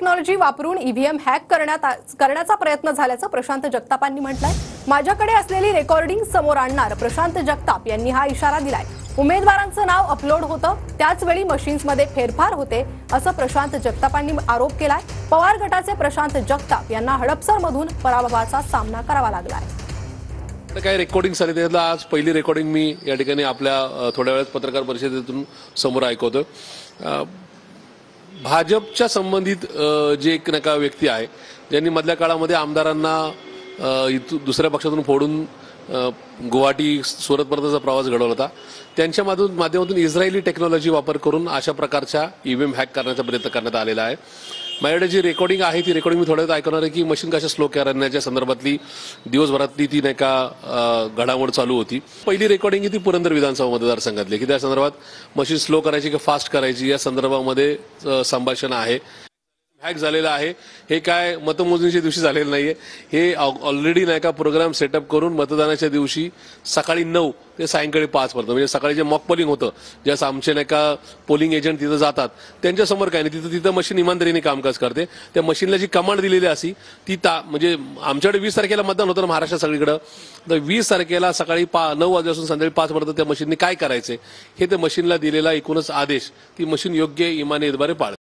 Technology वापरून EVM hack करण्याचा प्रयत्न झाल्याचं प्रशांत जगतापांनी म्हटलंय। माझ्याकडे असलेली रेकॉर्डिंग समोर आणणार प्रशांत जगताप यांनी हा इशारा दिलाय। उमेदवारांचं नाव अपलोड होतं त्याच वेळी मशीन्समध्ये फेरफार होते असं प्रशांत जगतापांनी आरोप केलाय। पवार गटाचे प्रशांत जगताप यांना हडपसरमधून पराभवाचा सामना करावा लागलाय। काय रेकॉर्डिंग झाली त्यातलं आज पहिली रेकॉर्डिंग मी या ठिकाणी आपल्या थोड्या वेळात पत्रकार परिषदेतून समोर ऐकवतो। भाजपच्या संबंधित जे एक नका व्यक्ती आहे ज्यांनी मधल्या काळामध्ये आमदारांना दुसऱ्या पक्षातून फोडून गुवाहाटी सुरतपर्यंतचा प्रवास घडवला होता, त्यांच्या माध्यमातून इस्रायली टेक्नॉलॉजी वापर करून अशा प्रकारच्या ईव्हीएम हॅक करण्याचा प्रयत्न करण्यात आलेला आहे। माझ्याकडे जी रेकॉर्डिंग आहे ती रेकॉर्डिंग मी थोड्या वेळात ऐकवणार आहे की मशीन कशा स्लो करण्याच्या संदर्भातली दिवसभरातली ती नाही का घडामोड चालू होती। पहिली रेकॉर्डिंग ही ती पुरंदर विधानसभा मतदारसंघातली की त्या संदर्भात मशीन स्लो करायची की फास्ट करायची या संदर्भामध्ये संभाषण आहे। हॅक झालेला आहे हे काय मतमोजणीच्या दिवशी झालेलं नाहीये, हे ऑलरेडी नाही का प्रोग्राम सेटअप करून मतदानाच्या दिवशी सकाळी 9 ते सायंकाळी 5 पर्यंत म्हणजे सकाळी जे मॉक पोलिंग होतं ज्यास आमचे नाही का पोलिंग एजंट तिथं जातात त्यांच्यासमोर काय नाही तिथं मशीन इमानदारीने कामकाज करते। त्या मशीनला जी कमांड दिलेली असी ती म्हणजे आमच्याकडे 20 तारखेला मतदान होतं महाराष्ट्रात सगळीकडे, तर 20 तारखेला सकाळी 9 वाजल्यापासून संध्याकाळी 5 पर्यंत त्या मशीनने काय करायचे हे त्या मशीनला दिलेला एकूणच आदेश ती मशीन योग्य इमानीद्वारे पाळते।